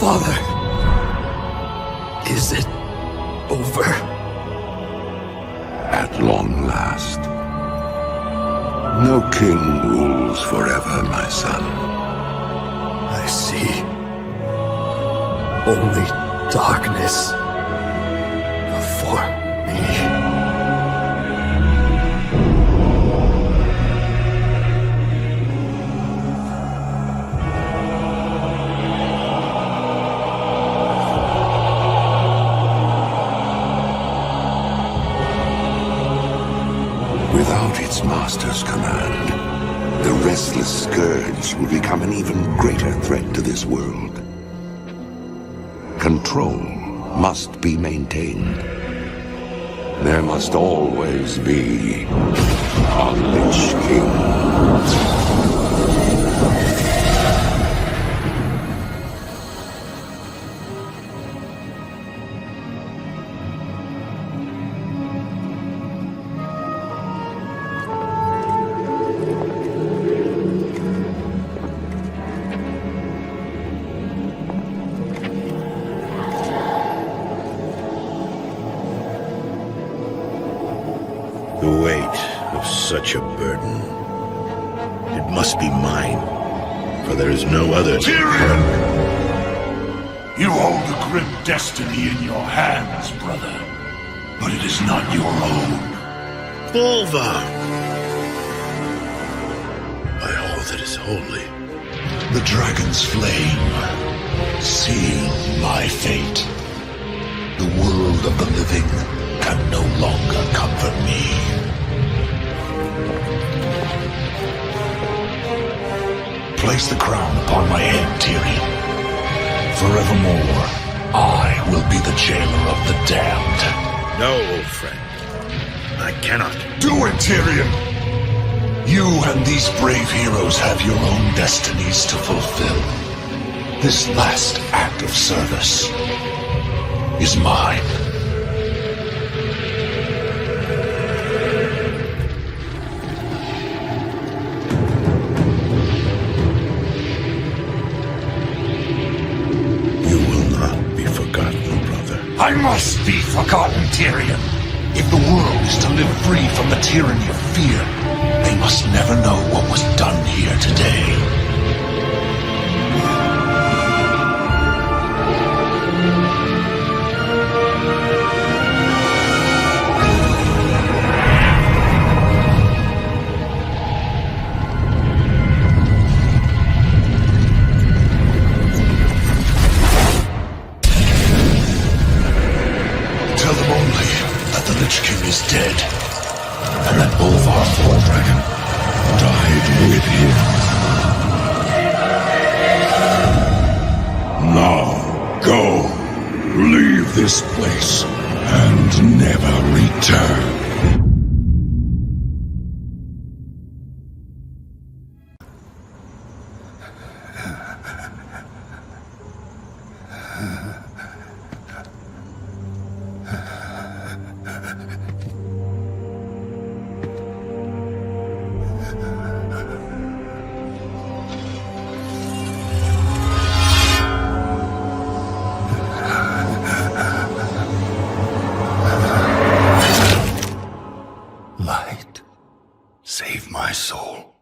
Father, is it over? At long last. No king rules forever, my son. I see. Only darkness before me. Without its master's command, the restless scourge will become an even greater threat to this world. Control must be maintained. There must always be a Lich King. The weight of such a burden. It must be mine, for there is no other. Tyrion! You hold a grim destiny in your hands, brother. But it is not your own. Volva! By all that is holy. The dragon's flame. Seal my fate. The world of the living can no longer comfort me. Place the crown upon my head, Tyrion. Forevermore, I will be the jailer of the damned. No, old friend. I cannot. Do it, Tyrion! You and these brave heroes have your own destinies to fulfill. This last act of service is mine. I must be forgotten, Tyrion. If the world is to live free from the tyranny of fear, they must never know what was done here today. Tell them only that the Lich King is dead, and that Bolvar Dragon died with him. Now, go. Leave this place, and never return. Light, save my soul.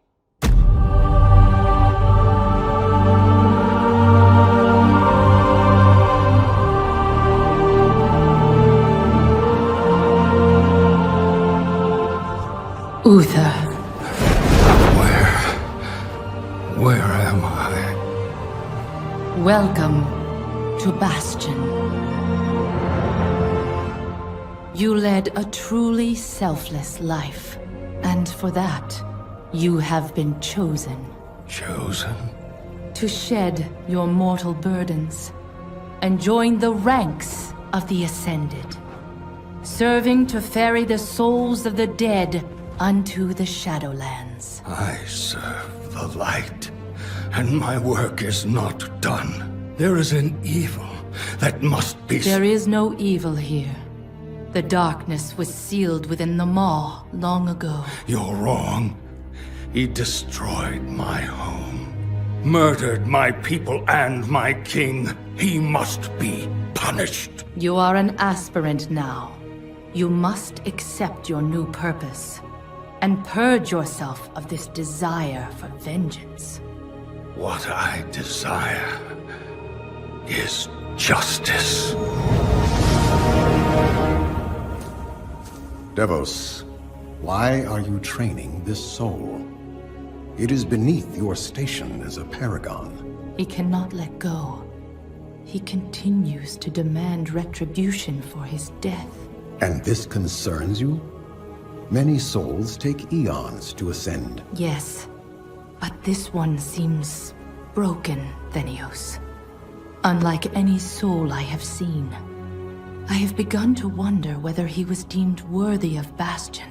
Uther. Where am I? Welcome to Bastion. You led a truly selfless life, and for that, you have been chosen. Chosen? To shed your mortal burdens and join the ranks of the Ascended, serving to ferry the souls of the dead unto the Shadowlands. I serve the light, and my work is not done. There is an evil that must be... There is no evil here. The darkness was sealed within the maw long ago. You're wrong. He destroyed my home. murdered my people and my king. He must be punished. You are an aspirant now. You must accept your new purpose and purge yourself of this desire for vengeance. What I desire is justice. Devos, why are you training this soul? It is beneath your station as a paragon. He cannot let go. He continues to demand retribution for his death. And this concerns you? Many souls take eons to ascend. Yes, but this one seems broken, Thenios. Unlike any soul I have seen. I have begun to wonder whether he was deemed worthy of Bastion.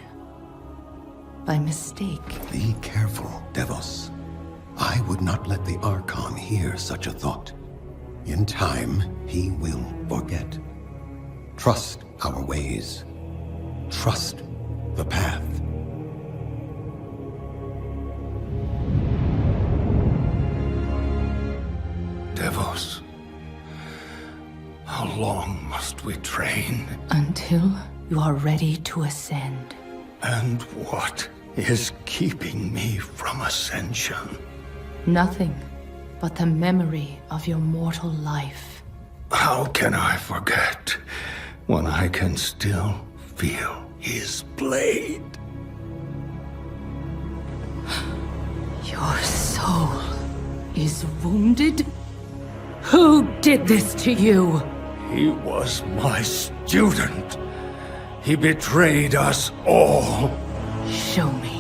By mistake. Be careful, Devos. I would not let the Archon hear such a thought. In time, he will forget. Trust our ways. Trust the path. Devos, how long must we train? Until you are ready to ascend. And what is keeping me from ascension? Nothing but the memory of your mortal life. How can I forget when I can still feel his blade? Your soul is wounded? Who did this to you? He was my student. He betrayed us all. Show me.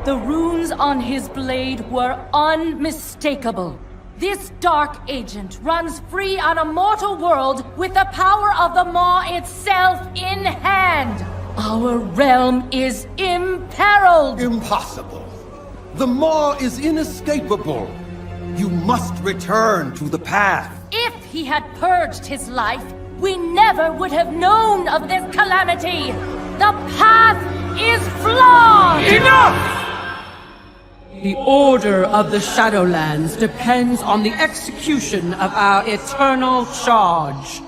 The runes on his blade were unmistakable. This dark agent runs free on a mortal world with the power of the Maw itself in hand. Our realm is imperiled. Impossible. The Maw is inescapable. You must return to the path. If he had purged his life, we never would have known of this calamity. The path is flawed. Enough! The order of the Shadowlands depends on the execution of our eternal charge.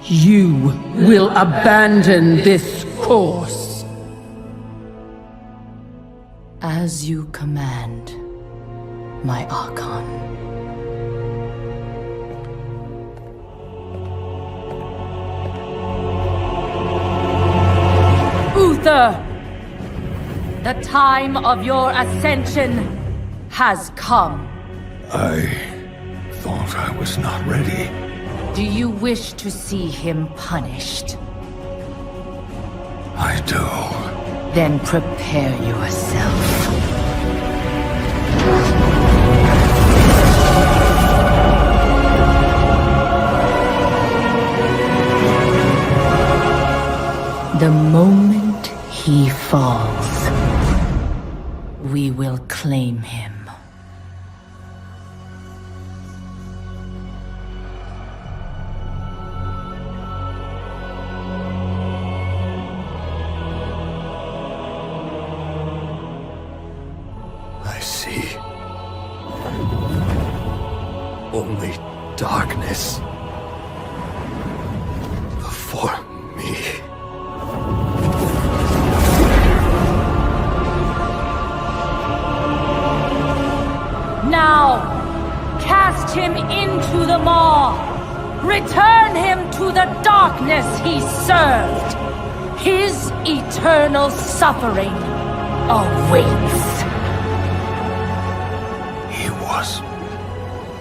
You will abandon this course. As you command, my Archon. Uther! The time of your ascension has come. I thought I was not ready. Do you wish to see him punished? I do. Then prepare yourself. The moment he falls, we will claim him. I see only darkness before me. Now, cast him into the maw. Return him to the darkness he served. His eternal suffering awaits. He was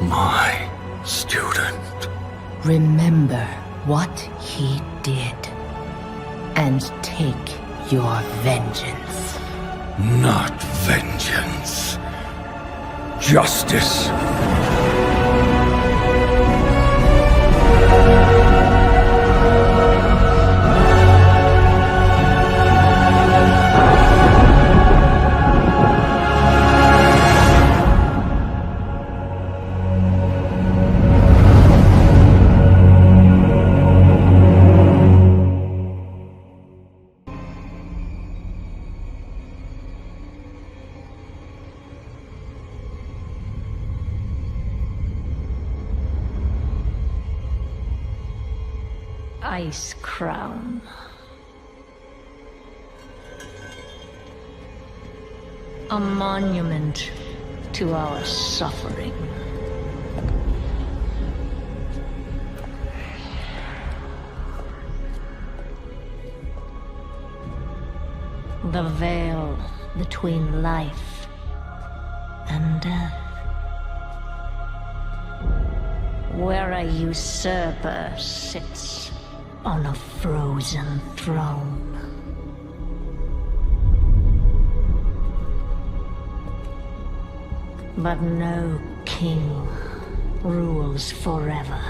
my student. Remember what he did, and take your vengeance. Not vengeance. Justice. Ice Crown. A monument to our suffering. The veil between life and death. Where a usurper sits on a frozen throne. But no king rules forever.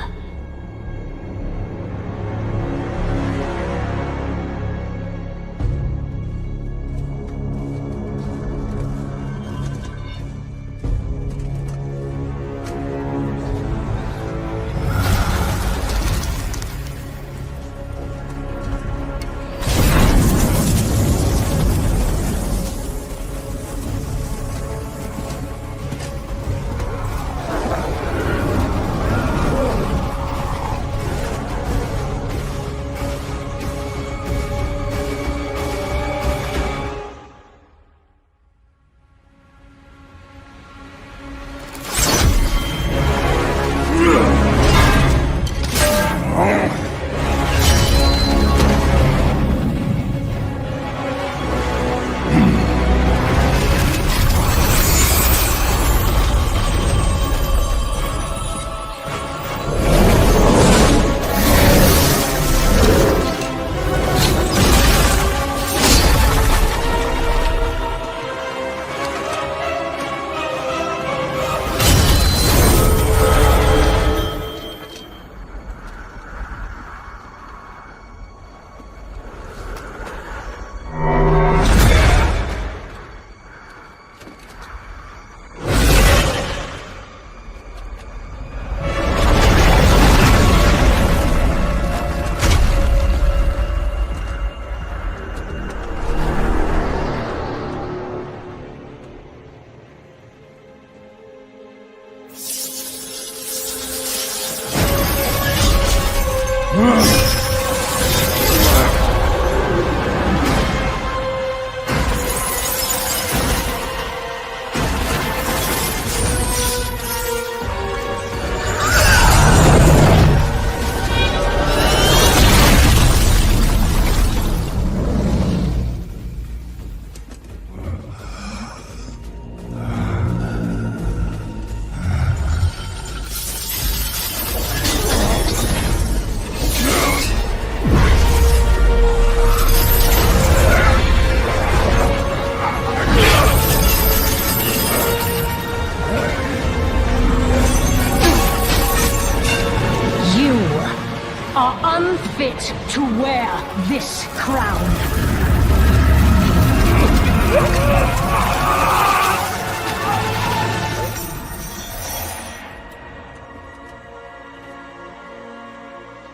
Unfit to wear this crown.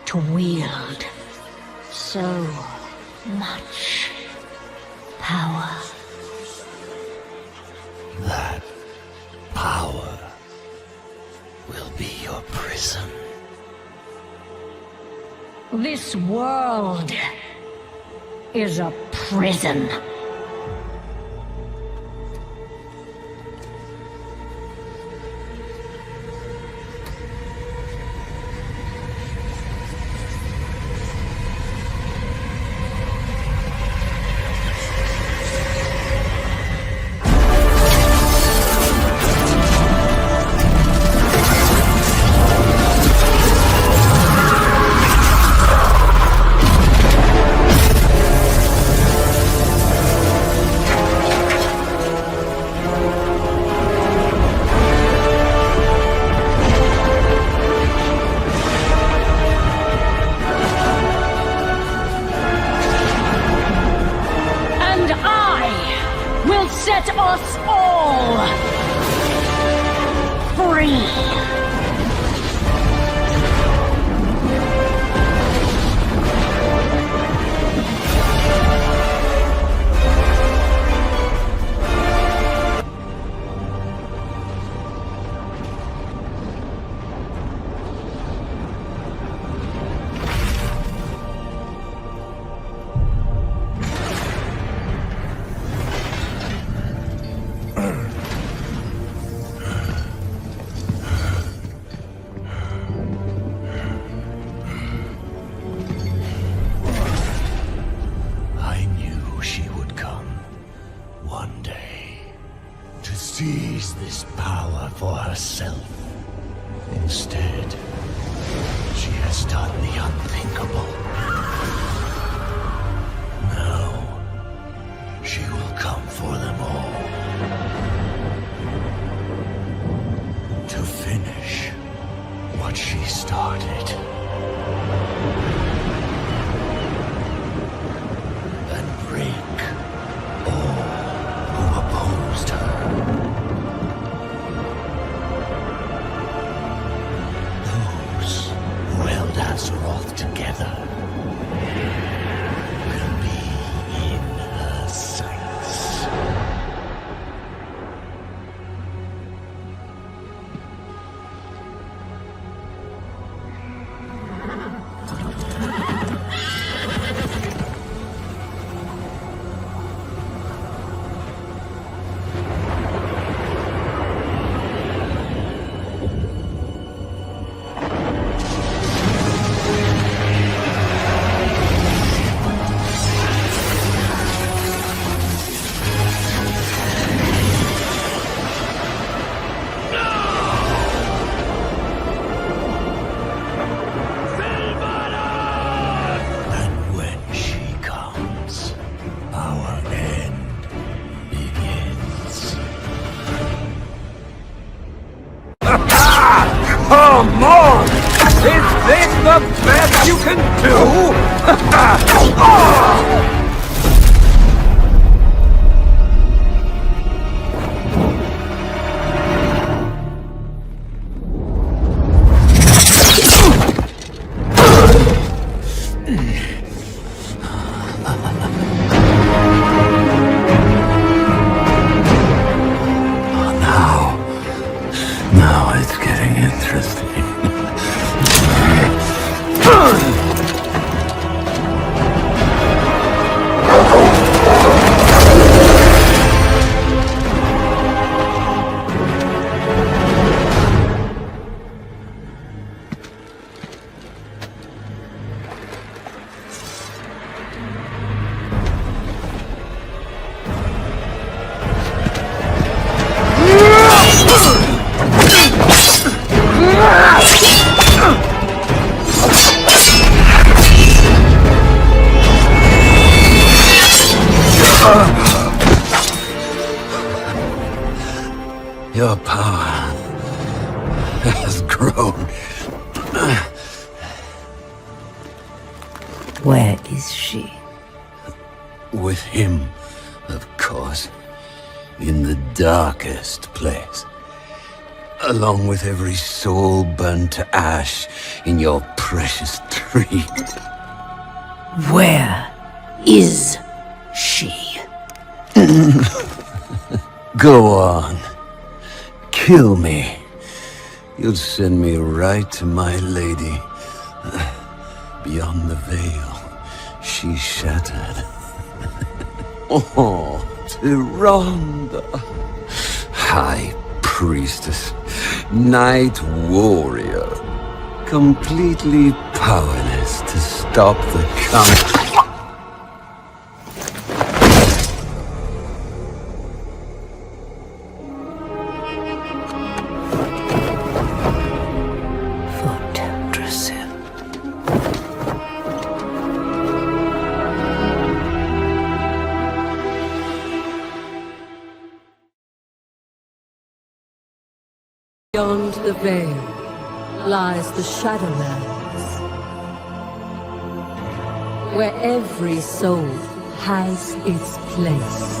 To wield so much power. That power will be your prison. This world is a prison. Set us all free. seize this power for herself. Instead, she has done the unthinkable. Now, she will come for them all. To finish what she started. And break all who opposed her. Those who held Azeroth together will be in her sights. Come on! Is this the best you can do? Now it's getting interesting. Your power has grown. Where is she? With him, of course. In the darkest place. Along with every soul burned to ash in your precious tree. Where is she? Go on. Kill me. You'll send me right to my lady. Beyond the veil, she shattered. Oh, Tyrande. High Priestess. Night Warrior. Completely powerless to stop the count. Beyond the veil lies the Shadowlands, where every soul has its place.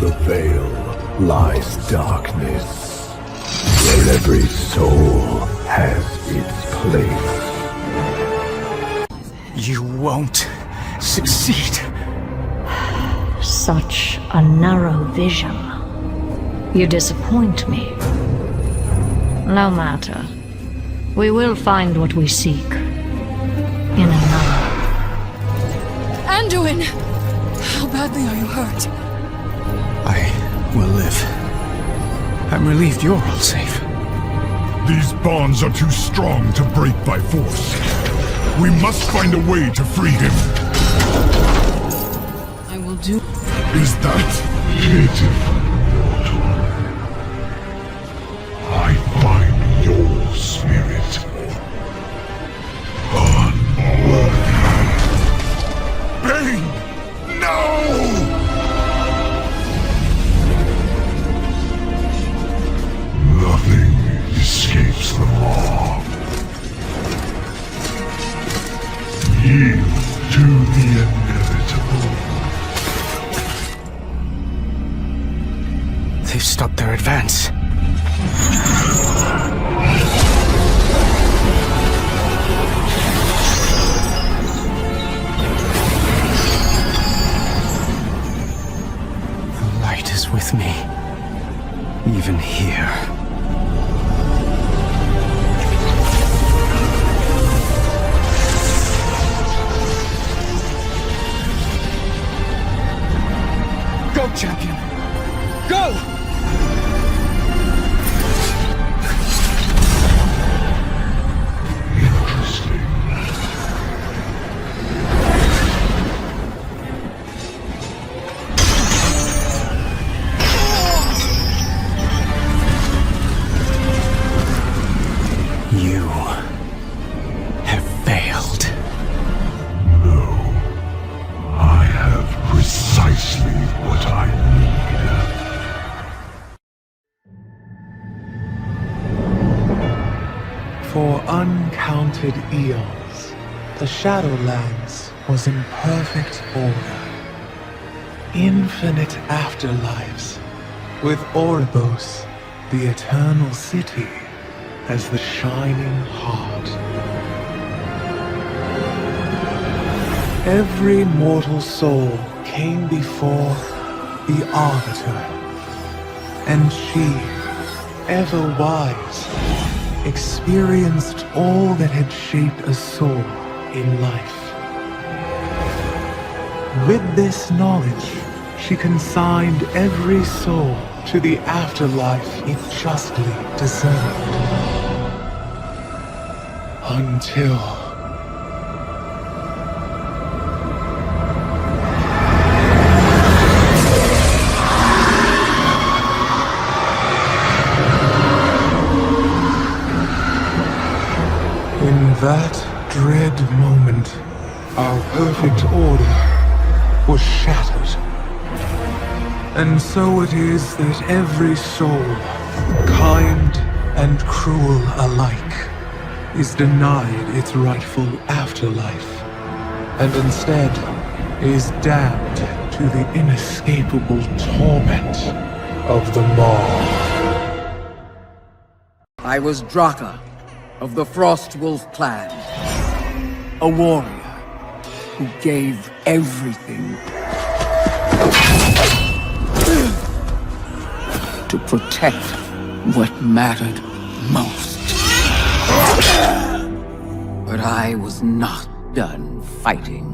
the veil lies darkness, where every soul has its place. You won't succeed. Such a narrow vision. You disappoint me. No matter. We will find what we seek. In another. Anduin! How badly are you hurt? I will live. I'm relieved you're all safe. These bonds are too strong to break by force. We must find a way to free him. I will do... Is that pitiful, mortal? I find your spirit unworthy. Bane! No! Nothing escapes the law. Yield to the inevitable. They've stopped their advance. The light is with me. Even here. Go, champion! Go! Interesting. You have failed. No. I have precisely what I need. For uncounted eons, the Shadowlands was in perfect order. Infinite afterlives, with Oribos, the eternal city, as the shining heart. Every mortal soul came before the Arbiter, and she, ever wise, experienced all that had shaped a soul in life. With this knowledge, she consigned every soul to the afterlife it justly deserved. Until... in that dread moment, our perfect order was shattered. And so it is that every soul, kind and cruel alike, is denied its rightful afterlife, and instead is damned to the inescapable torment of the Maw. I was Draka of the Frostwolf clan, a warrior who gave everything to protect what mattered most. But I was not done fighting.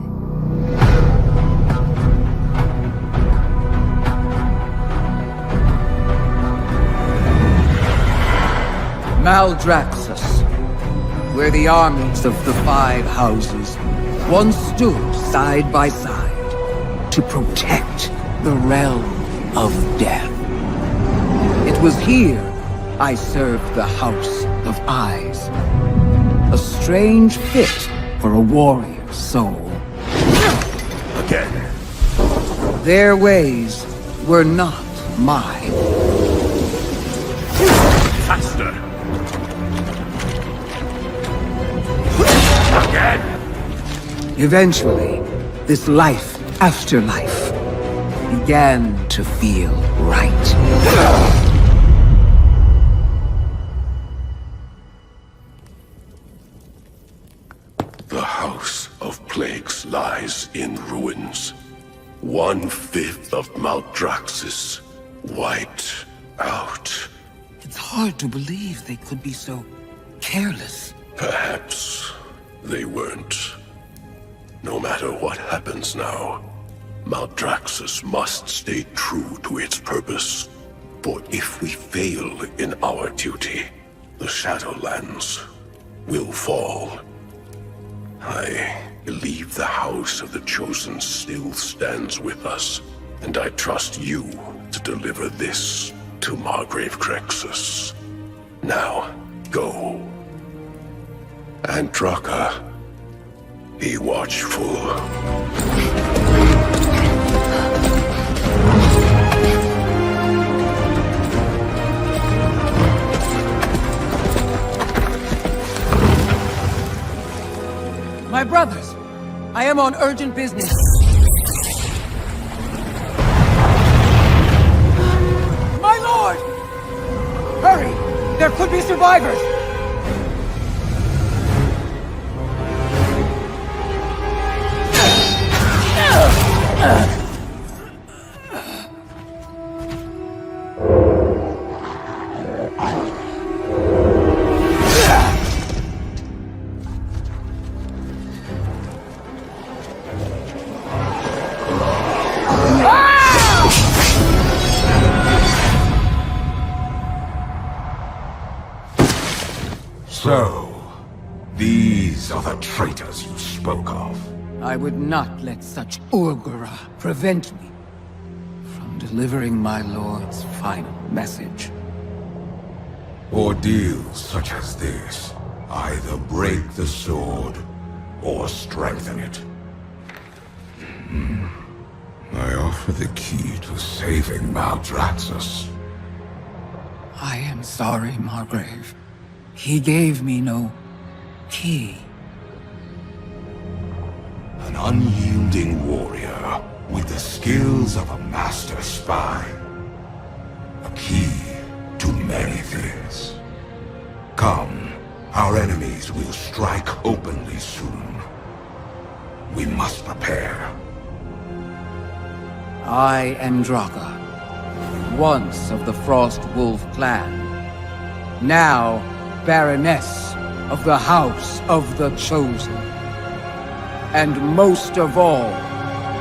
Maldraxxus, where the armies of the Five Houses once stood side by side to protect the realm of death. It was here I served the House of Eyes, a strange fit for a warrior's soul. Again. Their ways were not mine. Faster! Again! Eventually, this life after life began to feel right. The House of Plagues lies in ruins. 1/5 of Mount Draxus wiped out. It's hard to believe they could be so careless. Perhaps they weren't. No matter what happens now, Mount Draxus must stay true to its purpose. For if we fail in our duty, the Shadowlands will fall. I believe the House of the Chosen still stands with us, and I trust you to deliver this to Margrave Crexus. Now, go. Andraka, be watchful. My brothers, I am on urgent business. My lord! Hurry! There could be survivors! So, these are the traitors you spoke of. I would not let such Urgura prevent me from delivering my lord's final message. Ordeals such as this either break the sword or strengthen it. I offer the key to saving Maldraxxus. I am sorry, Margrave. He gave me no key. An unyielding warrior with the skills of a master spy. A key to many things. Come, our enemies will strike openly soon. We must prepare. I am Draka, once of the Frost Wolf clan, now Baroness of the House of the Chosen, and most of all,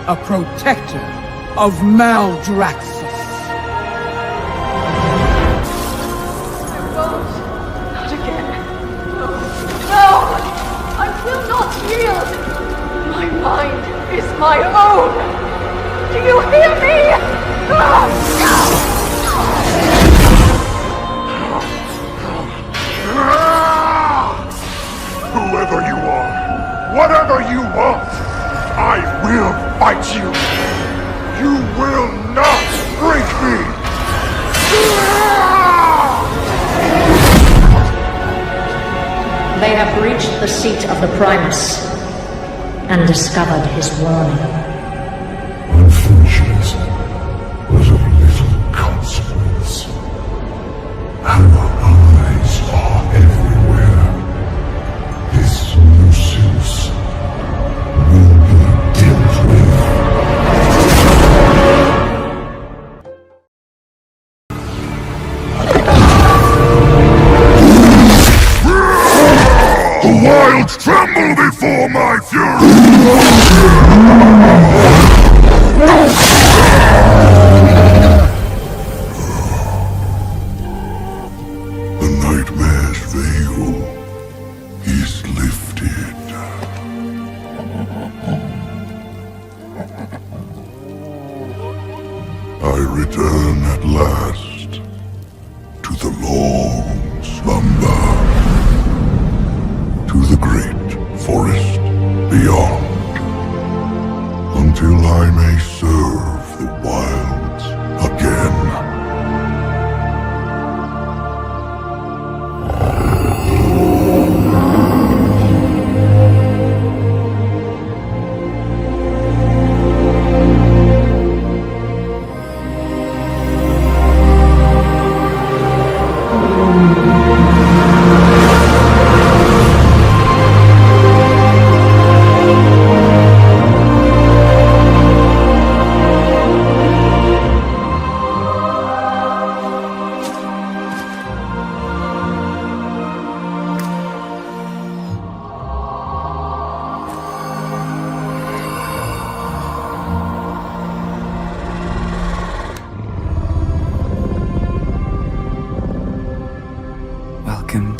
a protector of Maldraxxus. Not again. No! I will not yield! My mind is my own! Do you hear me? Whoever you are, whatever you want, I will fight you. You will not break me. They have reached the seat of the Primus and discovered his warning. Unfortunate was of little consequence. Our eyes are everywhere. This nuisance will be dealt with. The wild tremble before my fury! The nightmare's veil is lifted. I return at last to the long slumber, to the great forest beyond, until I may serve the wilds again.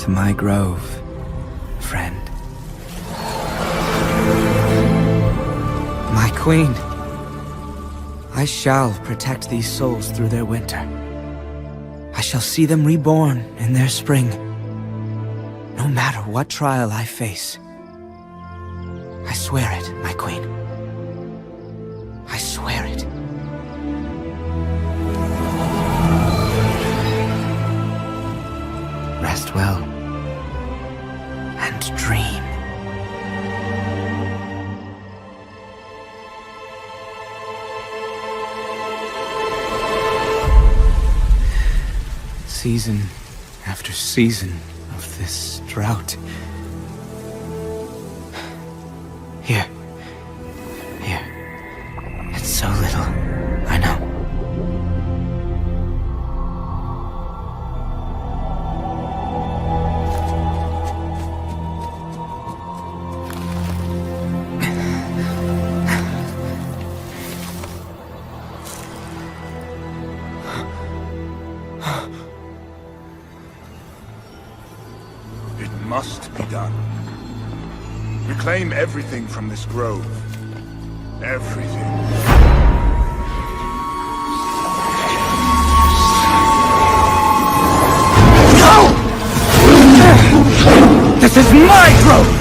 to my grove, friend. My queen, I shall protect these souls through their winter. I shall see them reborn in their spring, no matter what trial I face. I swear it, my queen. I swear it. Rest well, and dream. Season after season of this drought. Here. It's so little, I know. It must be done. Reclaim everything from this grove. Everything. No! This is my grove!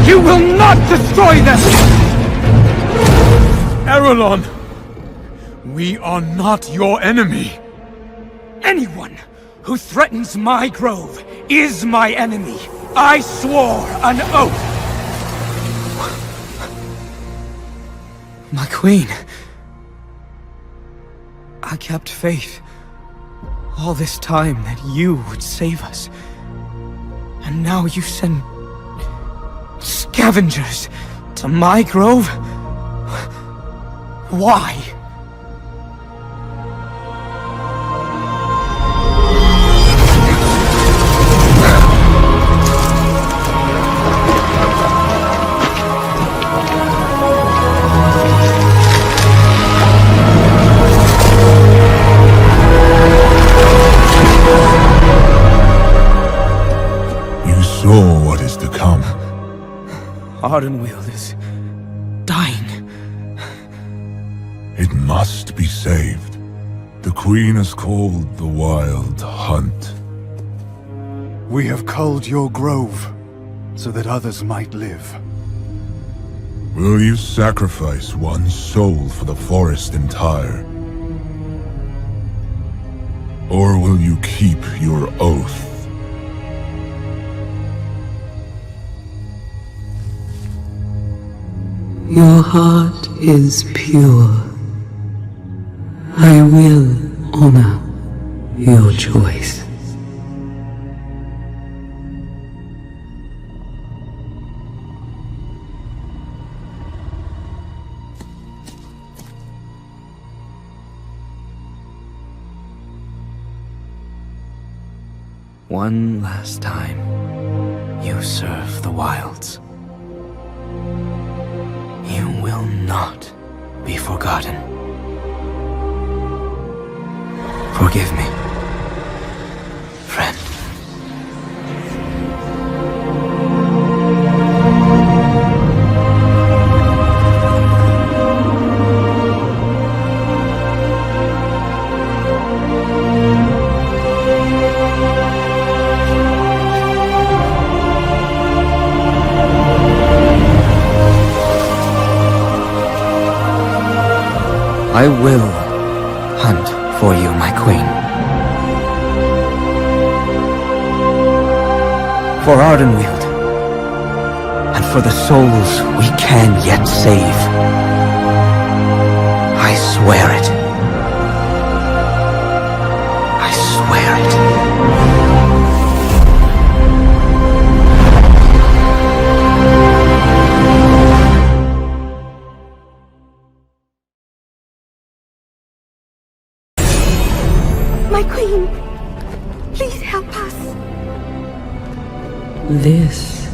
You will not destroy them! Erelon! We are not your enemy! Anyone who threatens my grove is my enemy! I swore an oath! My queen. I kept faith all this time that you would save us. And now you send scavengers to my grove? Why? Saw what is to come. Ardenweald is dying. It must be saved. The Queen is called the Wild Hunt. We have culled your grove, so that others might live. Will you sacrifice one soul for the forest entire? Or will you keep your oath? Your heart is pure. I will honor your choice. One last time, you serve the wilds. You will not be forgotten. Forgive me, friend. I will hunt for you, my queen. For Ardenweald, and for the souls we can yet save. I swear it. I swear it. My queen, please help us. This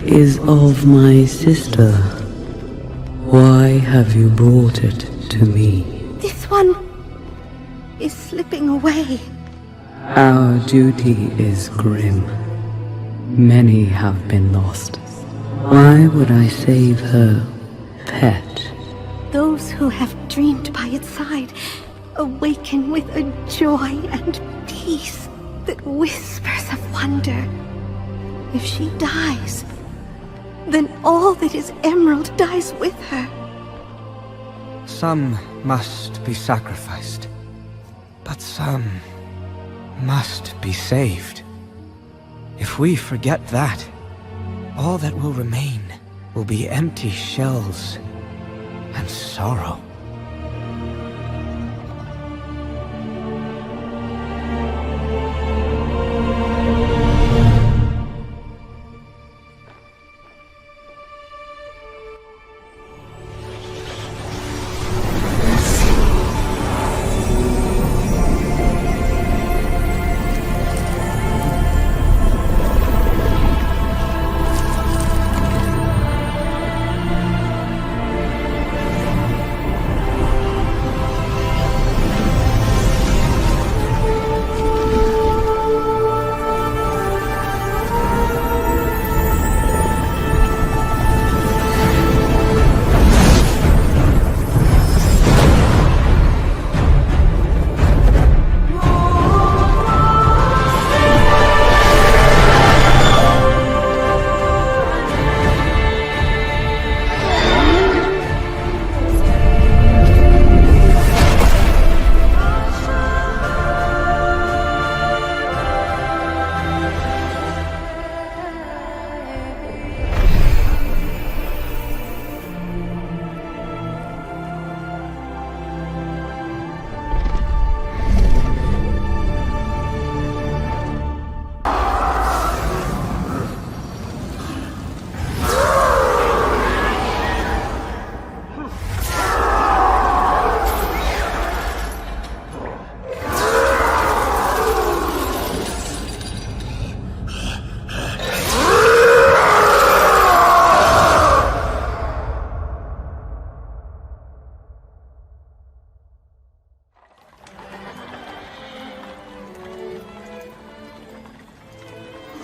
is of my sister. Why have you brought it to me? This one is slipping away. Our duty is grim. Many have been lost. Why would I save her pet? Those who have dreamed by its side awaken with a joy and peace that whispers of wonder. If she dies, then all that is Emerald dies with her. Some must be sacrificed, but some must be saved. If we forget that, all that will remain will be empty shells and sorrow.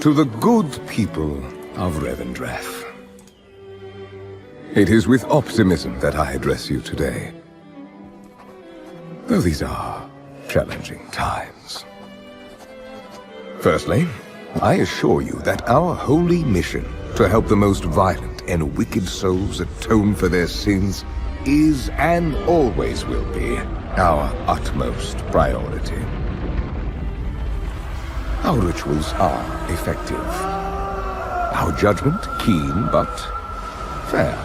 To the good people of Revendreth, it is with optimism that I address you today. Though these are challenging times. Firstly, I assure you that our holy mission to help the most violent and wicked souls atone for their sins is and always will be our utmost priority. Our rituals are effective. Our judgment keen but fair.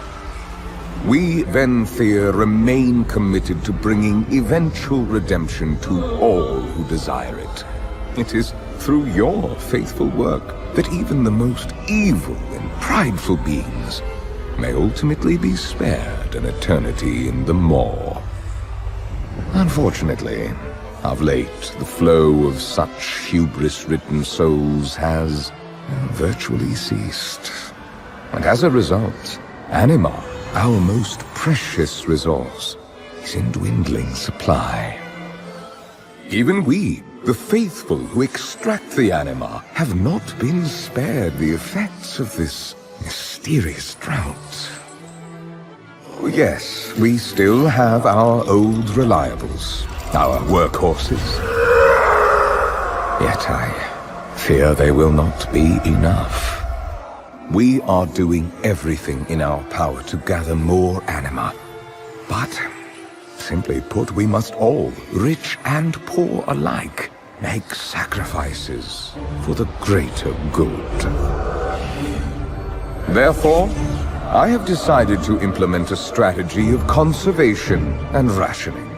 We, Venthyr, remain committed to bringing eventual redemption to all who desire it. It is through your faithful work that even the most evil and prideful beings may ultimately be spared an eternity in the Maw. Unfortunately, of late, the flow of such hubris-ridden souls has virtually ceased. And as a result, anima, our most precious resource, is in dwindling supply. Even we, the faithful who extract the anima, have not been spared the effects of this mysterious drought. Yes, we still have our old reliables, our workhorses. Yet I fear they will not be enough. We are doing everything in our power to gather more anima. But, simply put, we must all, rich and poor alike, make sacrifices for the greater good. Therefore, I have decided to implement a strategy of conservation and rationing,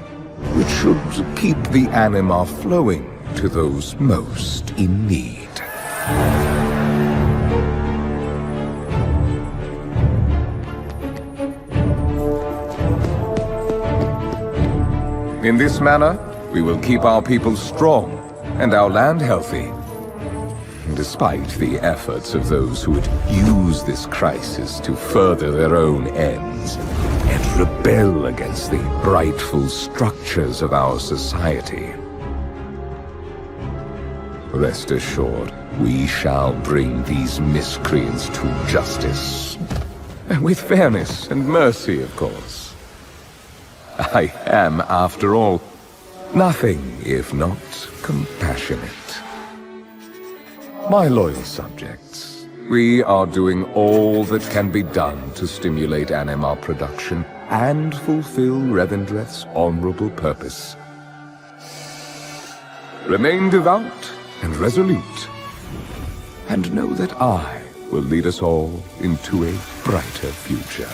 which should keep the anima flowing to those most in need. In this manner, we will keep our people strong and our land healthy, despite the efforts of those who would use this crisis to further their own ends and rebel against the rightful structures of our society. Rest assured, we shall bring these miscreants to justice. With fairness and mercy, of course. I am, after all, nothing if not compassionate. My loyal subjects, we are doing all that can be done to stimulate anima production and fulfill Revendreth's honorable purpose. Remain devout and resolute, and know that I will lead us all into a brighter future.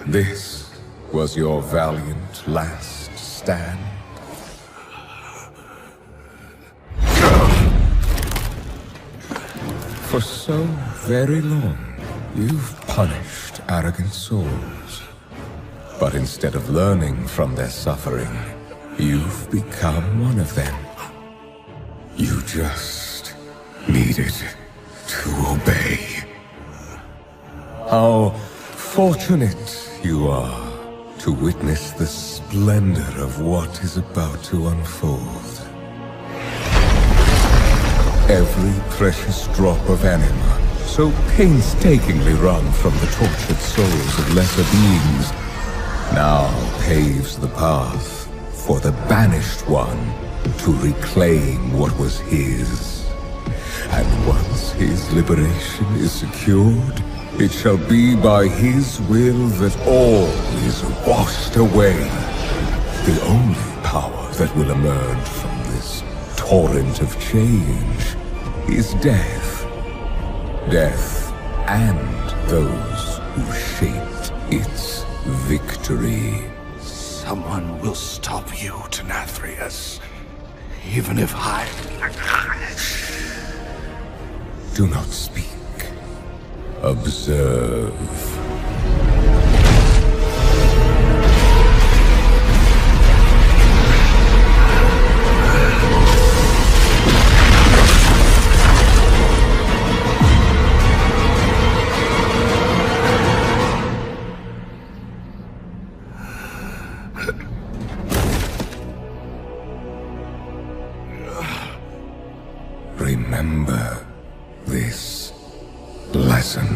This was your valiant last stand. For so very long, you've punished arrogant souls. But instead of learning from their suffering, you've become one of them. You just needed to obey. How fortunate you are to witness the splendor of what is about to unfold. Every precious drop of anima, so painstakingly wrung from the tortured souls of lesser beings, now paves the path for the banished one to reclaim what was his. And once his liberation is secured, it shall be by his will that all is washed away. The only power that will emerge from this torrent of change is death. Death and those who shaped its victory. Someone will stop you, Denathrius. Even if I... Do not speak. Observe. Remember this lesson.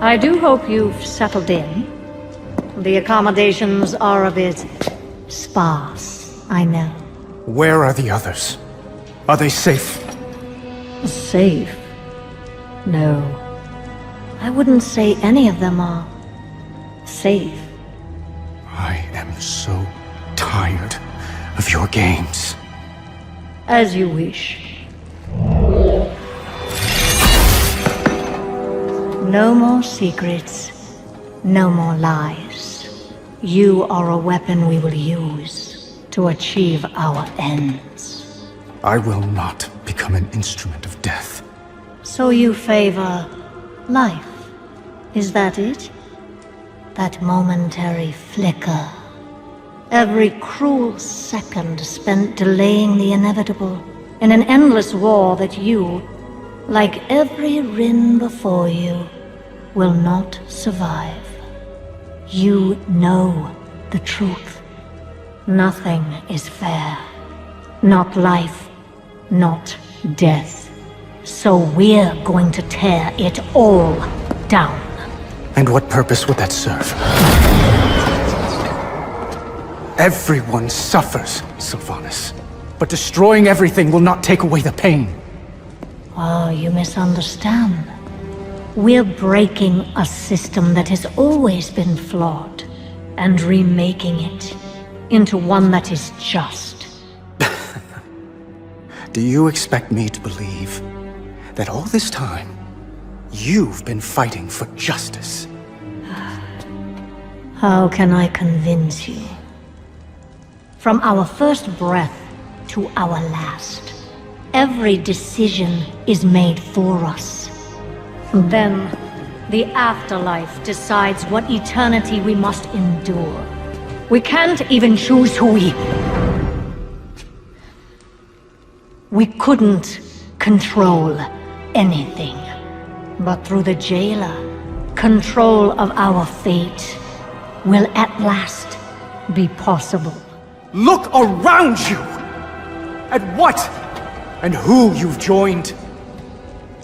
I do hope you've settled in. The accommodations are a bit sparse, I know. Where are the others? Are they safe? Safe? No. I wouldn't say any of them are safe. I am so tired of your games. As you wish. No more secrets. No more lies. You are a weapon we will use to achieve our ends. I will not become an instrument of death. So you favor life, is that it? That momentary flicker. Every cruel second spent delaying the inevitable in an endless war that you, like every Rin before you, will not survive. You know the truth. Nothing is fair. Not life, not death. So we're going to tear it all down. And what purpose would that serve? Everyone suffers, Sylvanas. But destroying everything will not take away the pain. Oh, you misunderstand. We're breaking a system that has always been flawed, and remaking it into one that is just. Do you expect me to believe that all this time, you've been fighting for justice? How can I convince you? From our first breath to our last, every decision is made for us. Then, the afterlife decides what eternity we must endure. We can't even choose who we couldn't control anything. But through the jailer, control of our fate will at last be possible. Look around you! At what and who you've joined.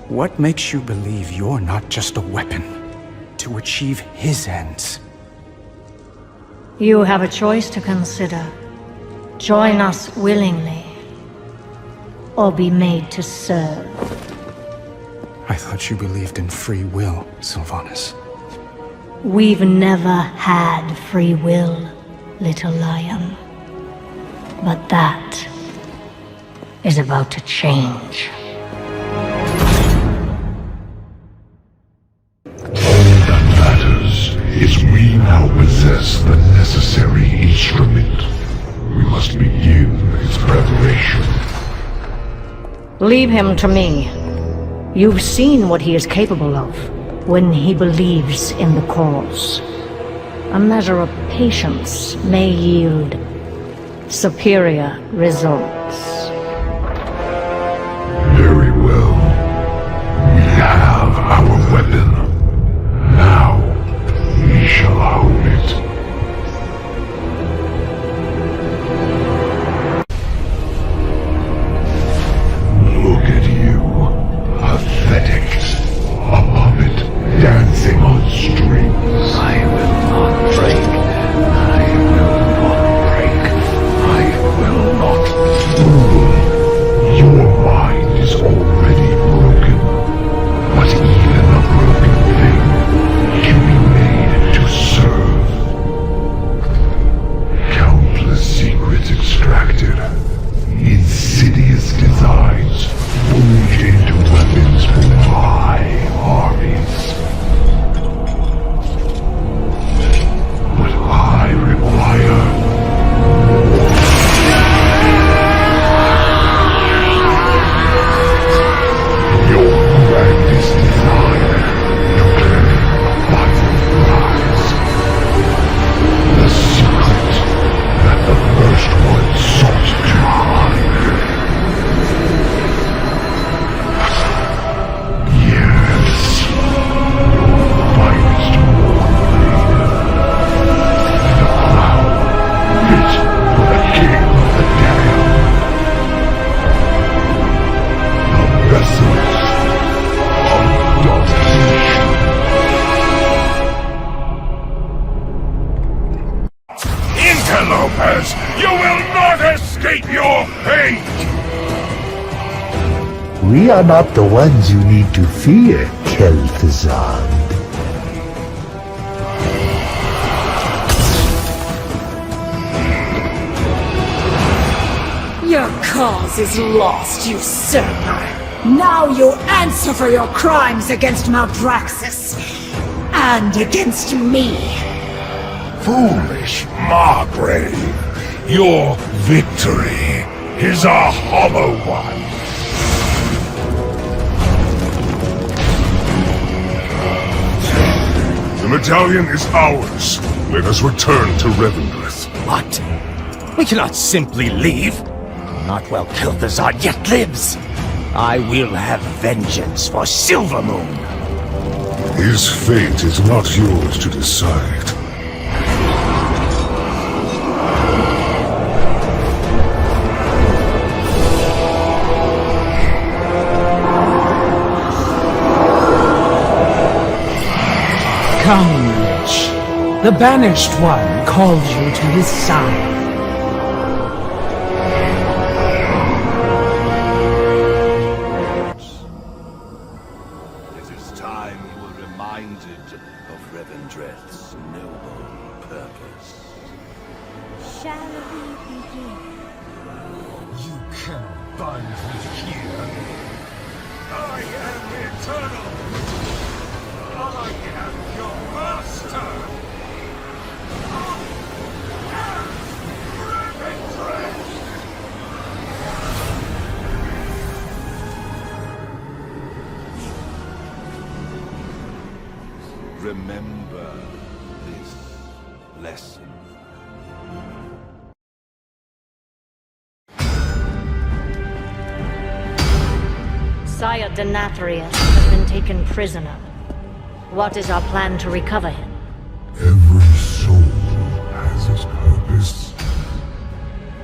What makes you believe you're not just a weapon to achieve his ends? You have a choice to consider. Join us willingly, or be made to serve. I thought you believed in free will, Sylvanas. We've never had free will, little lion. But that is about to change. All that matters is we now possess the necessary instrument. We must begin its preparation. Leave him to me. You've seen what he is capable of when he believes in the cause. A measure of patience may yield superior results. Very well. We have our weapon. Now, we shall hold it. Look at you. Pathetic. A puppet dancing on strings. I will not break. I will not break. I will not. Fool. Your mind is already broken. But even a broken thing can be made to serve. Countless secrets extracted. Insidious designs forged into weapons for my armies. But I require your grandest desire to claim the final prize. The secret that the first one sought to hide. Yes, your finest warblade. The crown fit for the king of the damned. The vessels of domination. Interlopers, you will not escape your fate! We are not the ones you need to fear, Kel'Thuzad. Your cause is lost, usurper. Now you answer for your crimes against Maldraxxus. And against me. Foolish Margrave, your victory is a hollow one. The medallion is ours. Let us return to Revendreth. What? We cannot simply leave. Not while Kel'Thuzad yet lives. I will have vengeance for Silvermoon. His fate is not yours to decide. Come, Lich. The Banished One calls you to his side. It is time you were reminded of Revendreth's noble purpose. Shall we begin? You cannot bind me here. I am eternal. I am your master! Remember this lesson. Sire Denathrius has been taken prisoner. What is our plan to recover him? Every soul has its purpose.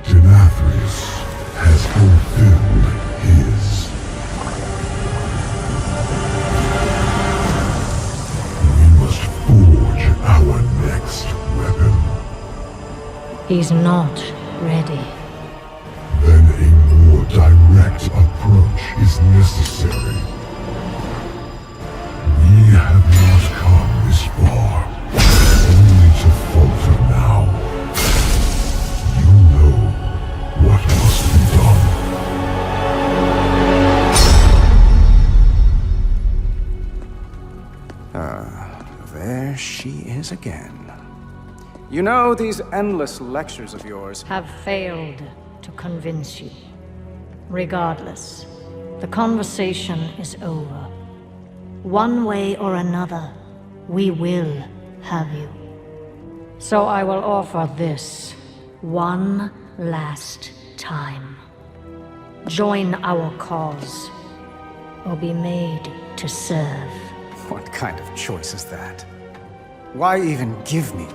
Denathrius has fulfilled his. We must forge our next weapon. He's not ready. Then a more direct approach is necessary. We have not come this far, only to falter now. You know what must be done. There she is again. You know, these endless lectures of yours Have failed to convince you. Regardless, the conversation is over. One way or another, we will have you. So I will offer this one last time. Join our cause, or be made to serve. What kind of choice is that? Why even give me?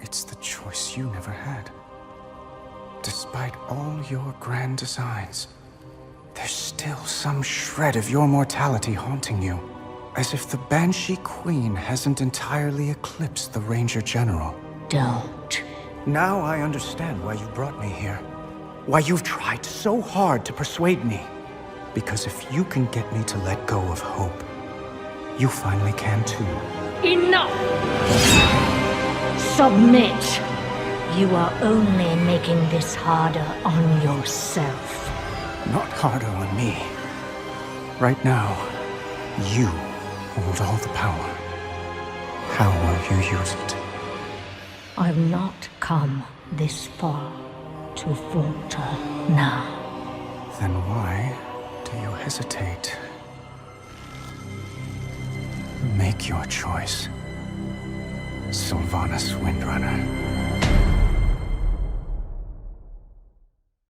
It's the choice you never had. Despite all your grand designs, there's still some shred of your mortality haunting you. As if the Banshee Queen hasn't entirely eclipsed the Ranger General. Don't. Now I understand why you brought me here. Why you've tried so hard to persuade me. Because if you can get me to let go of hope, you finally can too. Enough! Submit! You are only making this harder on yourself. Not harder on me. Right now, you hold all the power. How will you use it? I've not come this far to falter now. Then why do you hesitate? Make your choice, Sylvanas Windrunner.